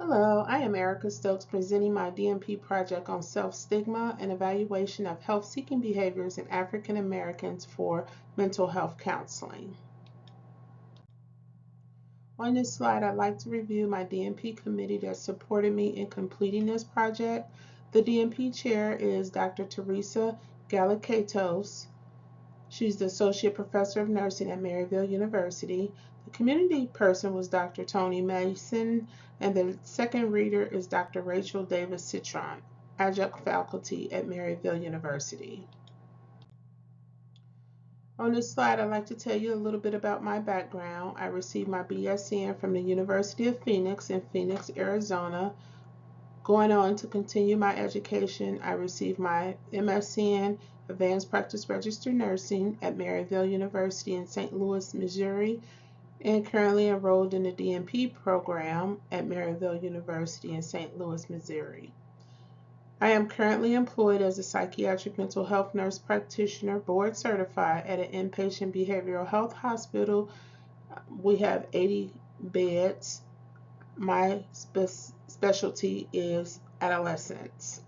Hello, I am Erica Stokes presenting my DMP project on self-stigma and evaluation of health-seeking behaviors in African Americans for mental health counseling. On this slide, I'd like to review my DMP committee that supported me in completing this project. The DMP chair is Dr. Teresa Galakatos. She's the Associate Professor of Nursing at Maryville University. The community person was Dr. Tony Mason, and the second reader is Dr. Rachel Davis Citron, adjunct faculty at Maryville University. On this slide, I'd like to tell you a little bit about my background. I received my BSN from the University of Phoenix in Phoenix, Arizona. Going on to continue my education, I received my MSN, Advanced Practice Registered Nursing, at Maryville University in St. Louis, Missouri, and currently enrolled in the DNP program at Maryville University in St. Louis, Missouri. I am currently employed as a psychiatric mental health nurse practitioner, board certified at an inpatient behavioral health hospital. We have 80 beds. My specialty is adolescents.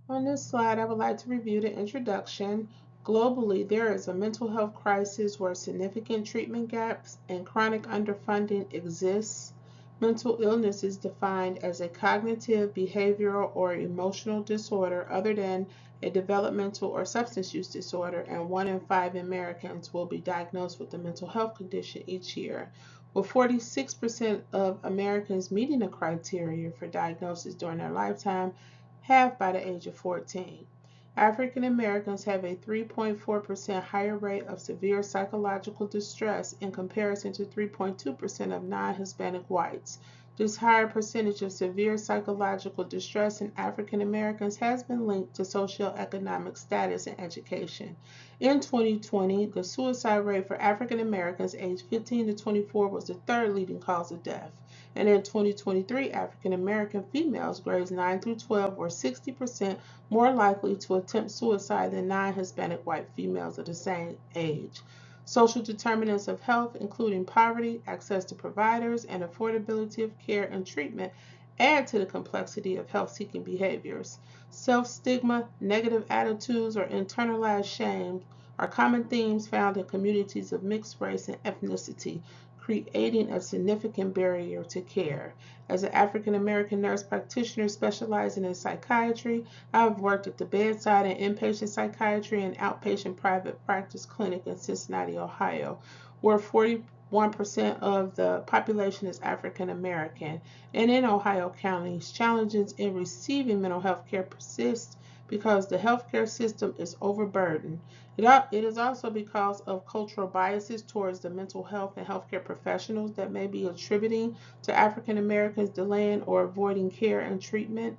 On this slide, I would like to review the introduction. Globally, there is a mental health crisis where significant treatment gaps and chronic underfunding exists. Mental illness is defined as a cognitive, behavioral, or emotional disorder other than a developmental or substance use disorder, and 1 in 5 Americans will be diagnosed with a mental health condition each year, with 46% of Americans meeting the criteria for diagnosis during their lifetime have by the age of 14. African Americans have a 3.4% higher rate of severe psychological distress in comparison to 3.2% of non-Hispanic whites. This higher percentage of severe psychological distress in African Americans has been linked to socioeconomic status and education. In 2020, the suicide rate for African Americans aged 15 to 24 was the third leading cause of death. And in 2023, African American females grades 9 through 12 were 60% more likely to attempt suicide than non-Hispanic white females of the same age. Social determinants of health, including poverty, access to providers, and affordability of care and treatment, add to the complexity of health-seeking behaviors. Self-stigma, negative attitudes, or internalized shame are common themes found in communities of mixed race and ethnicity, creating a significant barrier to care. As an African American nurse practitioner specializing in psychiatry, I have worked at the bedside and inpatient psychiatry and outpatient private practice clinic in Cincinnati, Ohio, where 41% of the population is African American. And in Ohio counties, challenges in receiving mental health care persist because the healthcare system is overburdened. It is also because of cultural biases towards the mental health and healthcare professionals that may be attributing to African Americans delaying or avoiding care and treatment.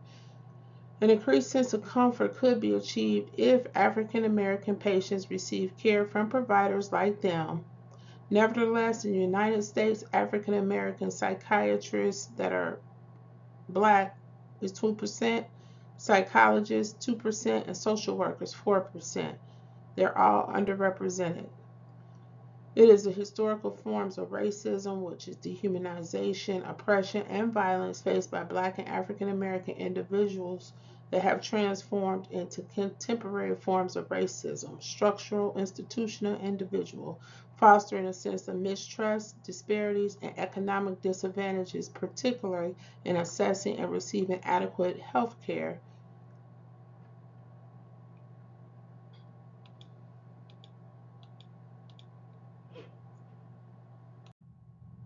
An increased sense of comfort could be achieved if African American patients receive care from providers like them. Nevertheless, in the United States, African American psychiatrists that are Black is 2%, psychologists 2%, and social workers 4%. They're all underrepresented. It is the historical forms of racism, which is dehumanization, oppression, and violence faced by Black and African American individuals that have transformed into contemporary forms of racism, structural, institutional, and individual, fostering a sense of mistrust, disparities, and economic disadvantages, particularly in assessing and receiving adequate health care.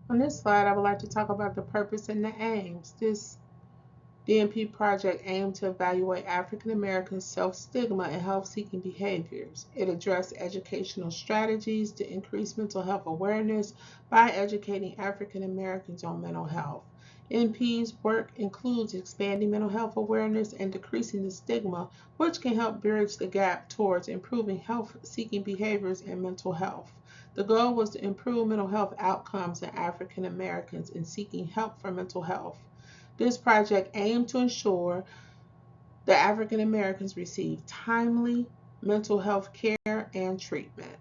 On this slide, I would like to talk about the purpose and the aims. This DNP project aimed to evaluate African Americans' self-stigma and health-seeking behaviors. It addressed educational strategies to increase mental health awareness by educating African Americans on mental health. NP's work includes expanding mental health awareness and decreasing the stigma, which can help bridge the gap towards improving health-seeking behaviors and mental health. The goal was to improve mental health outcomes in African Americans in seeking help for mental health. This project aimed to ensure that African Americans receive timely mental health care and treatment.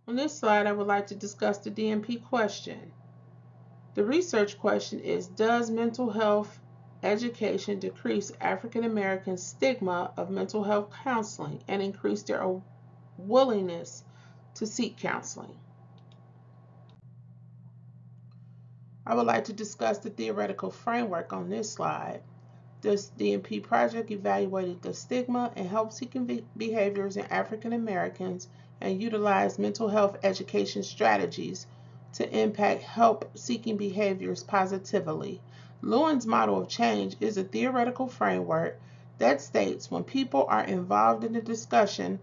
On this slide, I would like to discuss the DMP question. The research question is, does mental health education decrease African Americans' stigma of mental health counseling and increase their willingness to seek counseling? I would like to discuss the theoretical framework on this slide. This DMP project evaluated the stigma and help-seeking behaviors in African Americans and utilized mental health education strategies to impact help-seeking behaviors positively. Lewin's model of change is a theoretical framework that states when people are involved in a discussion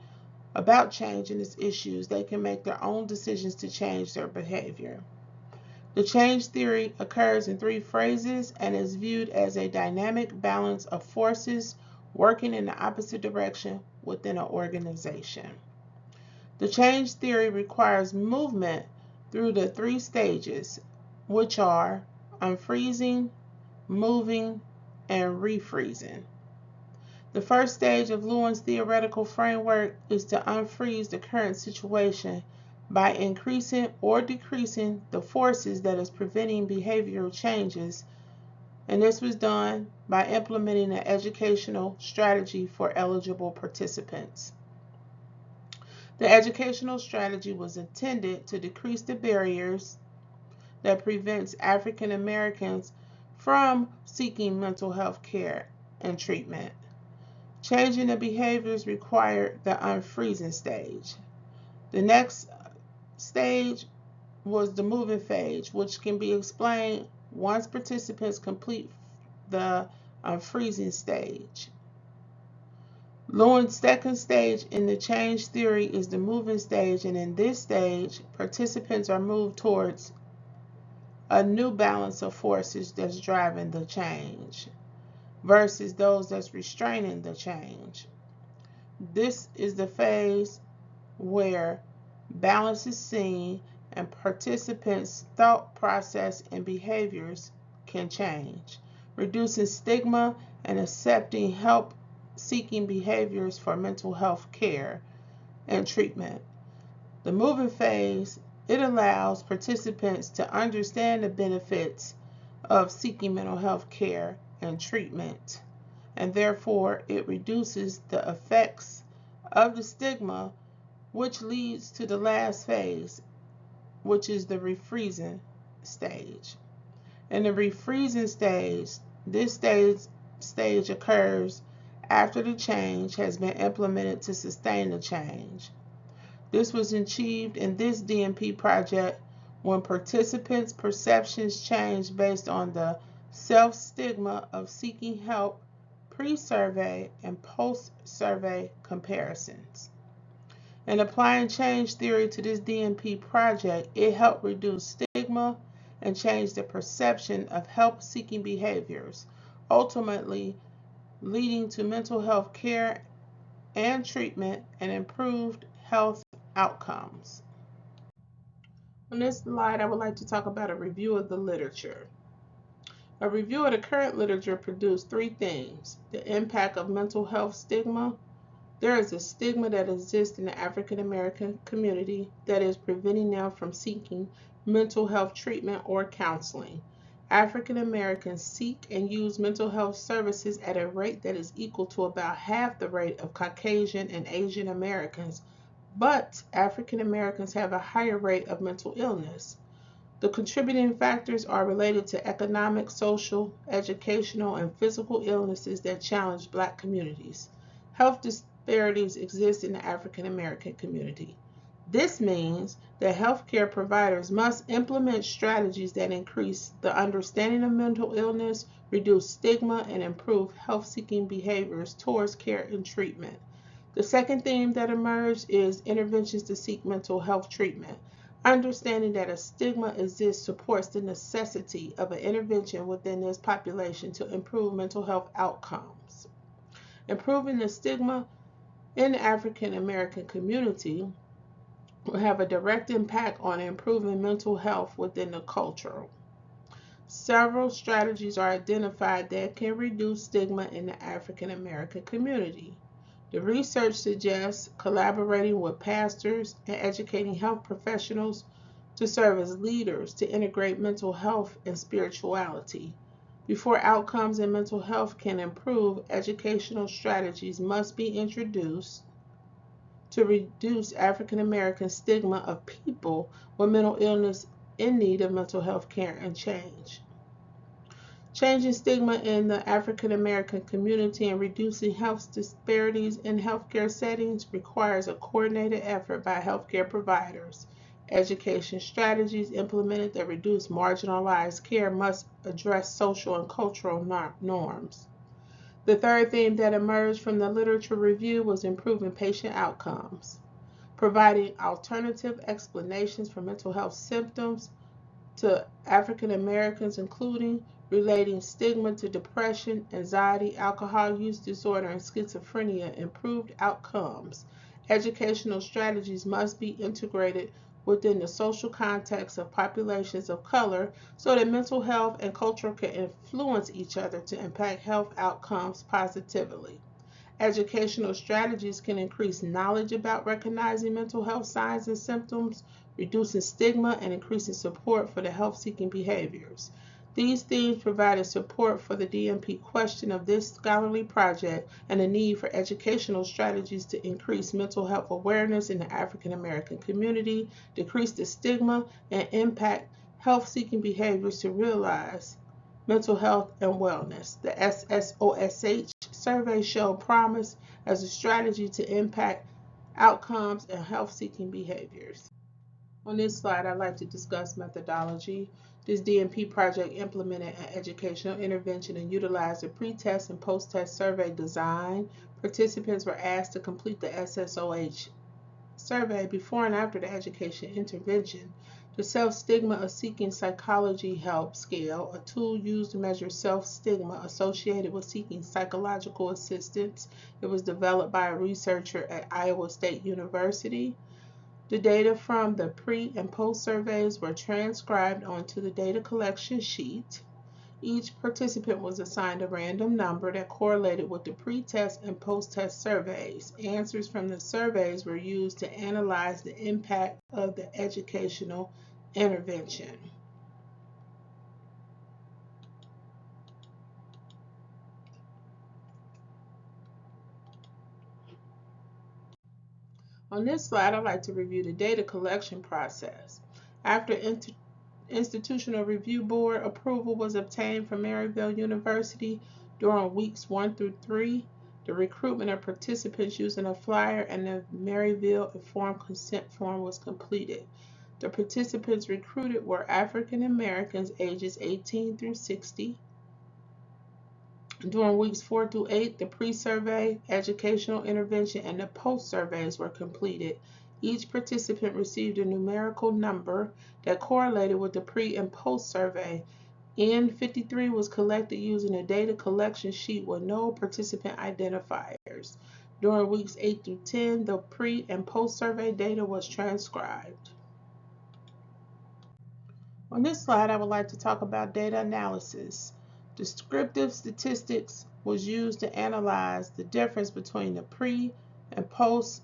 about change and its issues, they can make their own decisions to change their behavior. The change theory occurs in three phases and is viewed as a dynamic balance of forces working in the opposite direction within an organization. The change theory requires movement through the three stages, which are unfreezing, moving, and refreezing. The first stage of Lewin's theoretical framework is to unfreeze the current situation by increasing or decreasing the forces that is preventing behavioral changes, and this was done by implementing an educational strategy for eligible participants. The educational strategy was intended to decrease the barriers that prevents African Americans from seeking mental health care and treatment. Changing the behaviors required the unfreezing stage. The next stage was the moving phase, which can be explained once participants complete the unfreezing stage. Lewin's second stage in the change theory is the moving stage, and in this stage, participants are moved towards a new balance of forces that's driving the change versus those that's restraining the change. This is the phase where balance is seen and participants' thought process and behaviors can change, reducing stigma and accepting help seeking behaviors for mental health care and treatment. The moving phase, it allows participants to understand the benefits of seeking mental health care and treatment, and therefore it reduces the effects of the stigma, which leads to the last phase, which is the refreezing stage. In the refreezing stage, this stage occurs after the change has been implemented to sustain the change. This was achieved in this DMP project when participants' perceptions changed based on the self-stigma of seeking help pre-survey and post-survey comparisons. In applying change theory to this DMP project, it helped reduce stigma and change the perception of help-seeking behaviors, ultimately leading to mental health care and treatment and improved health outcomes. On this slide, I would like to talk about a review of the literature. A review of the current literature produced three themes: the impact of mental health stigma. There is a stigma that exists in the African American community that is preventing them from seeking mental health treatment or counseling. African Americans seek and use mental health services at a rate that is equal to about half the rate of Caucasian and Asian Americans, but African Americans have a higher rate of mental illness. The contributing factors are related to economic, social, educational, and physical illnesses that challenge Black communities. Health disparities exist in the African American community. This means that healthcare providers must implement strategies that increase the understanding of mental illness, reduce stigma, and improve health seeking behaviors towards care and treatment. The second theme that emerged is interventions to seek mental health treatment. Understanding that a stigma exists supports the necessity of an intervention within this population to improve mental health outcomes. Improving the stigma in the African American community will have a direct impact on improving mental health within the culture. Several strategies are identified that can reduce stigma in the African American community. The research suggests collaborating with pastors and educating health professionals to serve as leaders to integrate mental health and spirituality. Before outcomes in mental health can improve, educational strategies must be introduced to reduce African American stigma of people with mental illness in need of mental health care and change. Changing stigma in the African American community and reducing health disparities in healthcare settings requires a coordinated effort by healthcare providers. Education strategies implemented that reduce marginalized care must address social and cultural norms. The third theme that emerged from the literature review was improving patient outcomes, providing alternative explanations for mental health symptoms to African Americans, including relating stigma to depression, anxiety, alcohol use disorder, and schizophrenia, improved outcomes. Educational strategies must be integrated within the social context of populations of color so that mental health and culture can influence each other to impact health outcomes positively. Educational strategies can increase knowledge about recognizing mental health signs and symptoms, reducing stigma, and increasing support for the health seeking behaviors. These themes provided support for the DMP question of this scholarly project and the need for educational strategies to increase mental health awareness in the African American community, decrease the stigma, and impact health seeking behaviors to realize mental health and wellness. The SSOSH survey showed promise as a strategy to impact outcomes and health seeking behaviors. On this slide, I'd like to discuss methodology. This DMP project implemented an educational intervention and utilized a pre-test and post-test survey design. Participants were asked to complete the SSOH survey before and after the education intervention. The Self-stigma of seeking psychology help scale, a tool used to measure self-stigma associated with seeking psychological assistance. It was developed by a researcher at Iowa State University. The data from the pre and post surveys were transcribed onto the data collection sheet. Each participant was assigned a random number that correlated with the pre-test and post-test surveys. Answers from the surveys were used to analyze the impact of the educational intervention. On this slide, I'd like to review the data collection process. After Institutional Review Board approval was obtained from Maryville University during weeks 1 through 3. The recruitment of participants using a flyer and the Maryville Informed Consent Form was completed. The participants recruited were African Americans ages 18 through 60. During weeks 4 through 8, the pre-survey, educational intervention, and the post-surveys were completed. Each participant received a numerical number that correlated with the pre and post-survey. N53 was collected using a data collection sheet with no participant identifiers. During weeks 8 through 10, the pre and post-survey data was transcribed. On this slide, I would like to talk about data analysis. Descriptive statistics was used to analyze the difference between the pre and post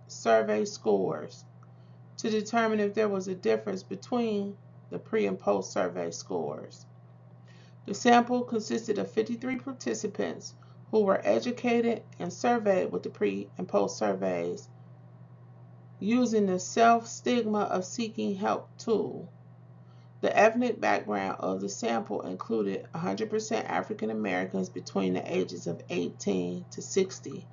survey scores to determine if there was a difference between the pre and post survey scores. The sample consisted of 53 participants who were educated and surveyed with the pre and post surveys using the Self-stigma of seeking help tool. The ethnic background of the sample included 100% African Americans between the ages of 18 to 60.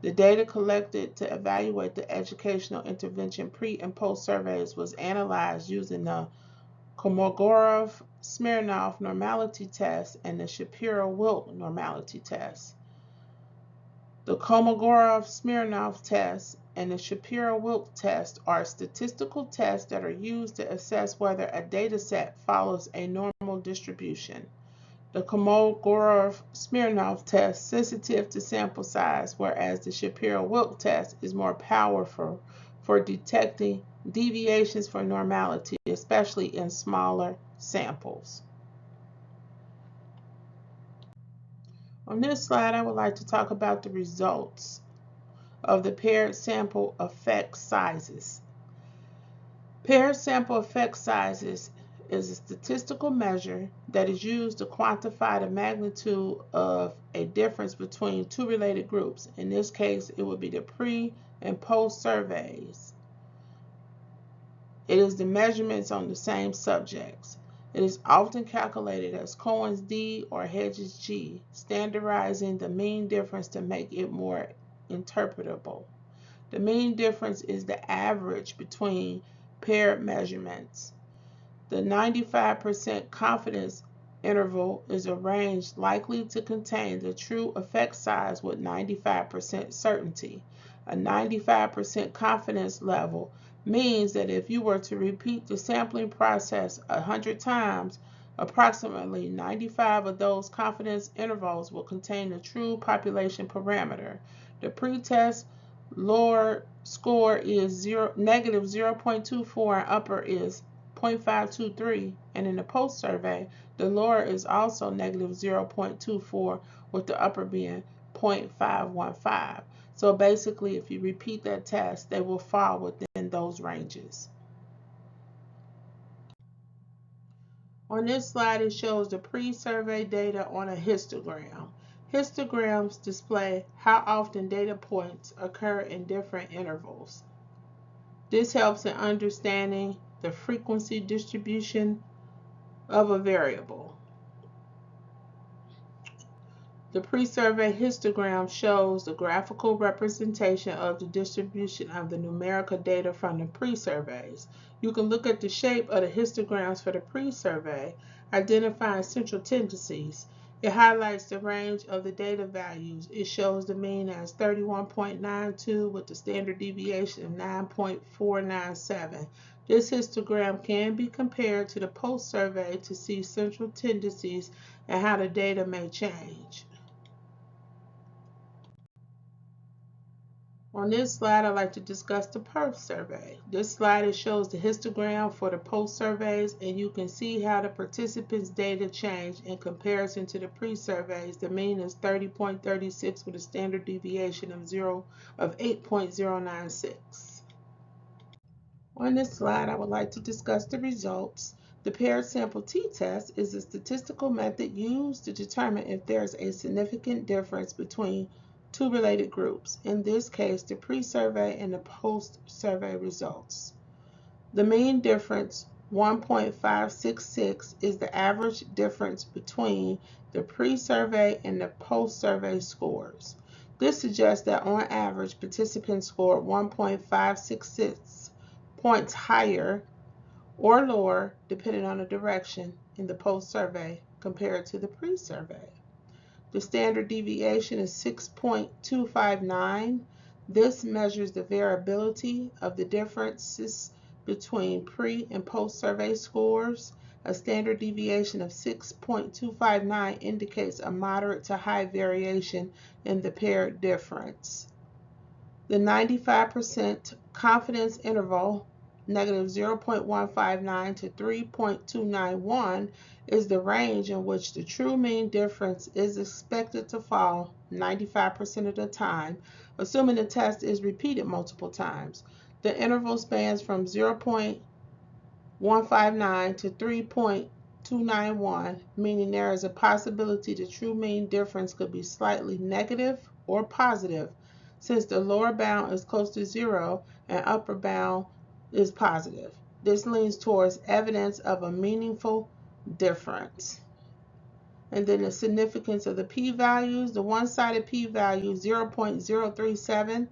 The data collected to evaluate the educational intervention pre and post surveys was analyzed using the Kolmogorov-Smirnov normality test and the Shapiro-Wilk normality test. The Kolmogorov-Smirnov test and the Shapiro-Wilk test are statistical tests that are used to assess whether a dataset follows a normal distribution. The Kolmogorov-Smirnov test is sensitive to sample size, whereas the Shapiro-Wilk test is more powerful for detecting deviations from normality, especially in smaller samples. On this slide, I would like to talk about the results. of the paired sample effect sizes. Paired sample effect sizes is a statistical measure that is used to quantify the magnitude of a difference between two related groups. In this case, it would be the pre and post surveys. It is the measurements on the same subjects. It is often calculated as Cohen's d or Hedges g, standardizing the mean difference to make it more interpretable. The mean difference is the average between paired measurements. The 95% confidence interval is a range likely to contain the true effect size with 95% certainty. A 95% confidence level means that if you were to repeat the sampling process 100 times, approximately 95 of those confidence intervals will contain the true population parameter. The pretest lower score is negative 0.24 and upper is 0.523, and in the post survey, the lower is also negative 0.24 with the upper being 0.515. So basically, if you repeat that test, they will fall within those ranges. On this slide, it shows the pre-survey data on a histogram. Histograms display how often data points occur in different intervals. This helps in understanding the frequency distribution of a variable. The pre-survey histogram shows the graphical representation of the distribution of the numerical data from the pre-surveys. You can look at the shape of the histograms for the pre-survey, identifying central tendencies. It highlights the range of the data values. It shows the mean as 31.92 with the standard deviation of 9.497. This histogram can be compared to the post-survey to see central tendencies and how the data may change. On this slide, I'd like to discuss the post survey. This slide shows the histogram for the post surveys, and you can see how the participants' data changed in comparison to the pre-surveys. The mean is 30.36 with a standard deviation of 8.096. On this slide, I would like to discuss the results. The paired sample t-test is a statistical method used to determine if there is a significant difference between two related groups, in this case the pre-survey and the post-survey results. The mean difference, 1.566, is the average difference between the pre-survey and the post-survey scores. This suggests that on average, participants scored 1.566 points higher or lower, depending on the direction, in the post-survey compared to the pre-survey. The standard deviation is 6.259. This measures the variability of the differences between pre and post-survey scores. A standard deviation of 6.259 indicates a moderate to high variation in the paired difference. The 95% confidence interval, negative 0.159 to 3.291, is the range in which the true mean difference is expected to fall 95% of the time, assuming the test is repeated multiple times. The interval spans from 0.159 to 3.291, meaning there is a possibility the true mean difference could be slightly negative or positive, since the lower bound is close to zero and upper bound is positive. This leans towards evidence of a meaningful difference. And then the significance of the p-values, the one-sided p-value 0.037.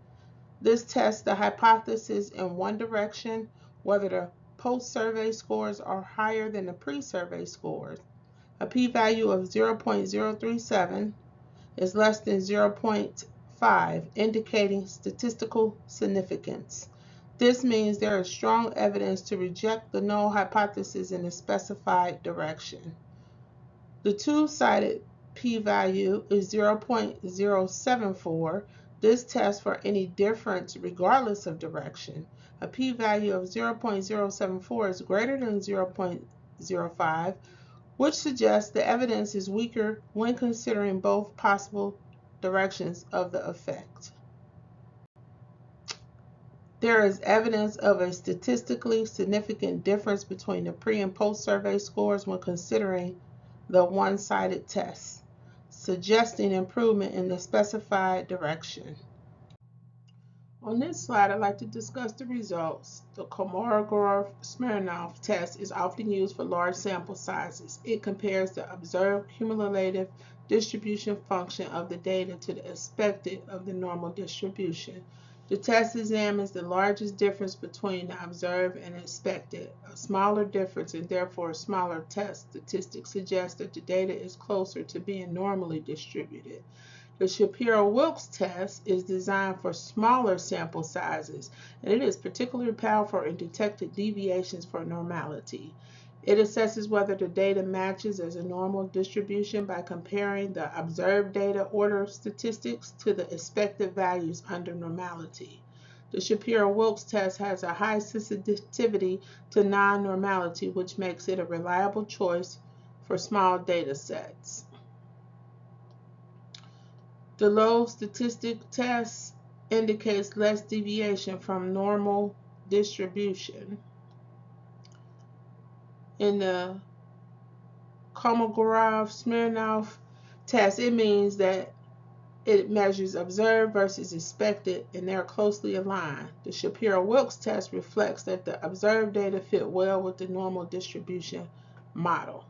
This tests the hypothesis in one direction, whether the post-survey scores are higher than the pre-survey scores. A p-value of 0.037 is less than 0.5, indicating statistical significance. This means there is strong evidence to reject the null hypothesis in a specified direction. The two-sided p-value is 0.074. This tests for any difference regardless of direction. A p-value of 0.074 is greater than 0.05, which suggests the evidence is weaker when considering both possible directions of the effect. There is evidence of a statistically significant difference between the pre and post survey scores when considering the one-sided test, suggesting improvement in the specified direction. On this slide, I'd like to discuss the results. The Kolmogorov-Smirnov test is often used for large sample sizes. It compares the observed cumulative distribution function of the data to the expected of the normal distribution. The test examines the largest difference between the observed and expected. A smaller difference and therefore a smaller test statistic suggests that the data is closer to being normally distributed. The Shapiro-Wilks test is designed for smaller sample sizes, and it is particularly powerful in detecting deviations from normality. It assesses whether the data matches as a normal distribution by comparing the observed data order statistics to the expected values under normality. The Shapiro-Wilks test has a high sensitivity to non-normality, which makes it a reliable choice for small data sets. The low statistic test indicates less deviation from normal distribution. In the Kolmogorov-Smirnov test, it means that it measures observed versus expected, and they're closely aligned. The Shapiro-Wilks test reflects that the observed data fit well with the normal distribution model.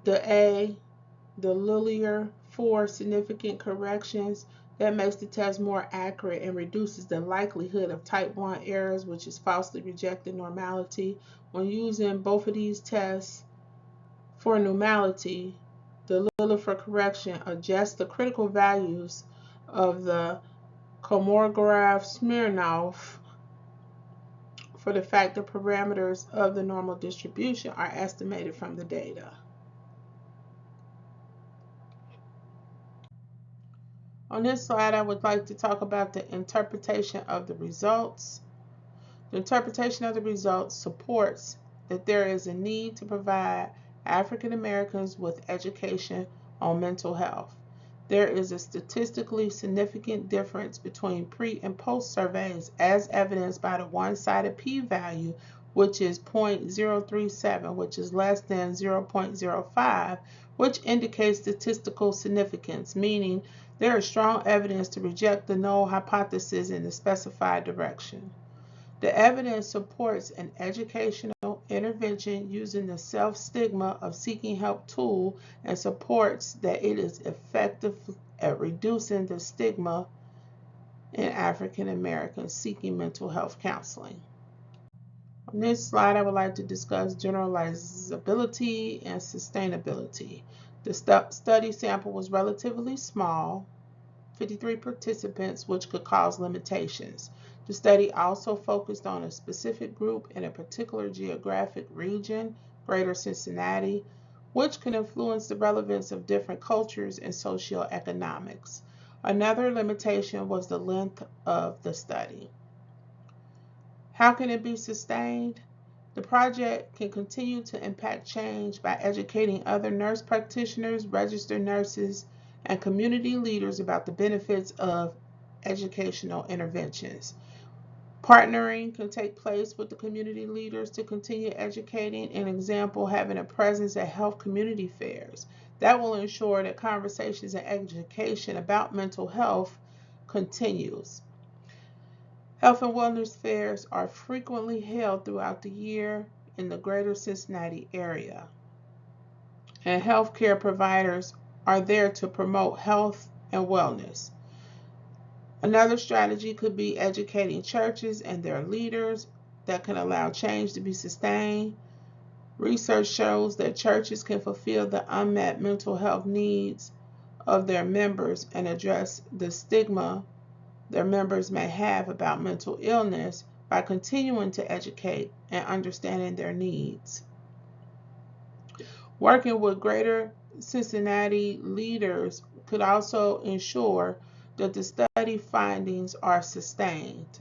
The Lillier 4 significant corrections that makes the test more accurate and reduces the likelihood of type 1 errors, which is falsely rejecting normality. When using both of these tests for normality, the Lillier 4 correction adjusts the critical values of the Kolmogorov-Smirnov for the fact that parameters of the normal distribution are estimated from the data. On this slide, I would like to talk about the interpretation of the results. The interpretation of the results supports that there is a need to provide African Americans with education on mental health. There is a statistically significant difference between pre and post surveys as evidenced by the one-sided p-value, which is 0.037, which is less than 0.05, which indicates statistical significance, meaning there is strong evidence to reject the null hypothesis in the specified direction. The evidence supports an educational intervention using the self-stigma of seeking help tool and supports that it is effective at reducing the stigma in African Americans seeking mental health counseling. On this slide, I would like to discuss generalizability and sustainability. The study sample was relatively small, 53 participants, which could cause limitations. The study also focused on a specific group in a particular geographic region, Greater Cincinnati, which can influence the relevance of different cultures and socioeconomics. Another limitation was the length of the study. How can it be sustained? The project can continue to impact change by educating other nurse practitioners, registered nurses, and community leaders about the benefits of educational interventions. Partnering can take place with the community leaders to continue educating, an example, having a presence at health community fairs. That will ensure that conversations and education about mental health continues. Health and wellness fairs are frequently held throughout the year in the greater Cincinnati area, and healthcare providers are there to promote health and wellness. Another strategy could be educating churches and their leaders that can allow change to be sustained. Research shows that churches can fulfill the unmet mental health needs of their members and address the stigma their members may have about mental illness by continuing to educate and understanding their needs. Working with Greater Cincinnati leaders could also ensure that the study findings are sustained.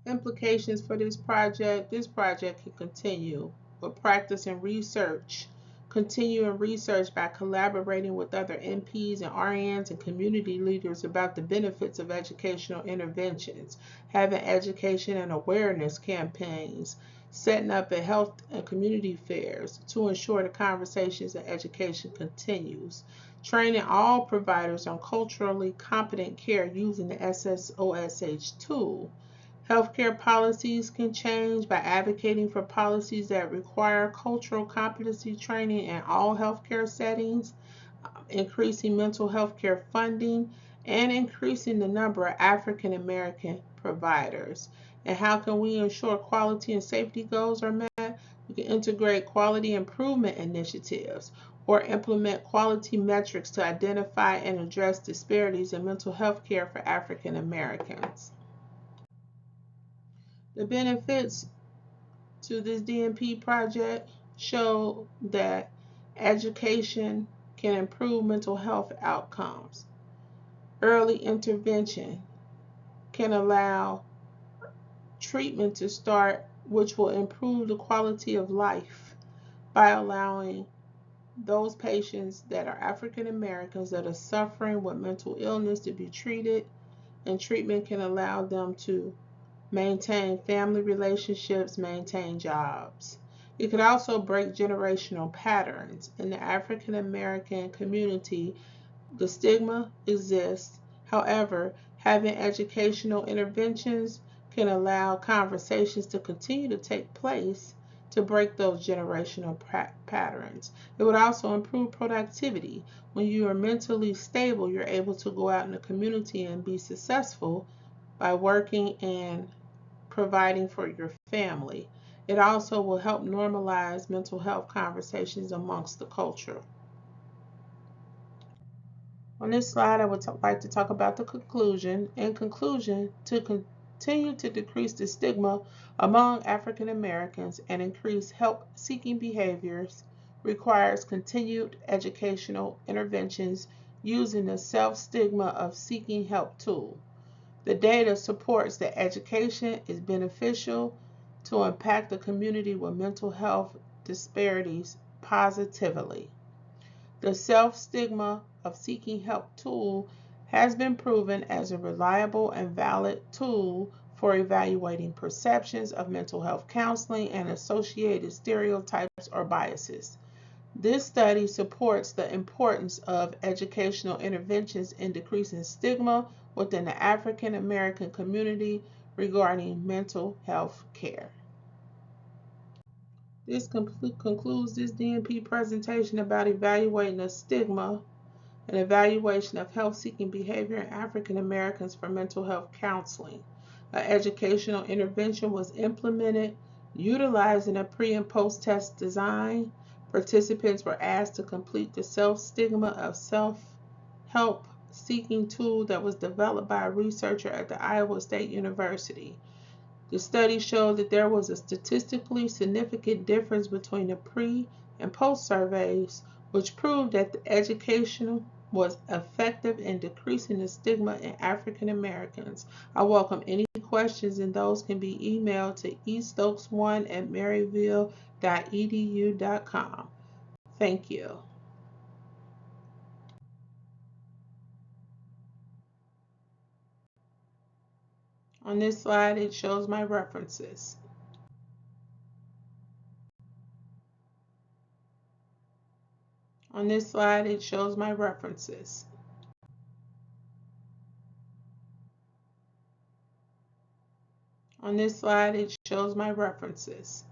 Implications for this project can continue, but practice and research continuing research by collaborating with other NPs and RNs and community leaders about the benefits of educational interventions, having education and awareness campaigns, setting up at health and community fairs to ensure the conversations and education continues, training all providers on culturally competent care using the SSOSH tool. Healthcare policies can change by advocating for policies that require cultural competency training in all healthcare settings, increasing mental health care funding, and increasing the number of African American providers. And how can we ensure quality and safety goals are met? We can integrate quality improvement initiatives or implement quality metrics to identify and address disparities in mental health care for African Americans. The benefits to this DNP project show that education can improve mental health outcomes. Early intervention can allow treatment to start, which will improve the quality of life by allowing those patients that are African Americans that are suffering with mental illness to be treated, and treatment can allow them to maintain family relationships, maintain jobs. It could also break generational patterns. In the African American community, the stigma exists. However, having educational interventions can allow conversations to continue to take place to break those generational patterns. It would also improve productivity. When you are mentally stable, you're able to go out in the community and be successful by working and providing for your family. It also will help normalize mental health conversations amongst the culture. On this slide, I would like to talk about the conclusion. In conclusion, to continue to decrease the stigma among African Americans and increase help seeking behaviors requires continued educational interventions using the self-stigma of seeking help tool. The data supports that education is beneficial to impact the community with mental health disparities positively. The self-stigma of seeking help tool has been proven as a reliable and valid tool for evaluating perceptions of mental health counseling and associated stereotypes or biases. This study supports the importance of educational interventions in decreasing stigma within the African American community regarding mental health care. This concludes this DNP presentation about evaluating the stigma and evaluation of health-seeking behavior in African Americans for mental health counseling. An educational intervention was implemented utilizing a pre- and post-test design. Participants were asked to complete the self-stigma of self-help seeking tool that was developed by a researcher at the Iowa State University. The study showed that there was a statistically significant difference between the pre and post surveys, which proved that the education was effective in decreasing the stigma in African Americans. I welcome any questions, and those can be emailed to estokes1@maryville.edu.com. Thank you. On this slide, it shows my references. On this slide, it shows my references. On this slide, it shows my references.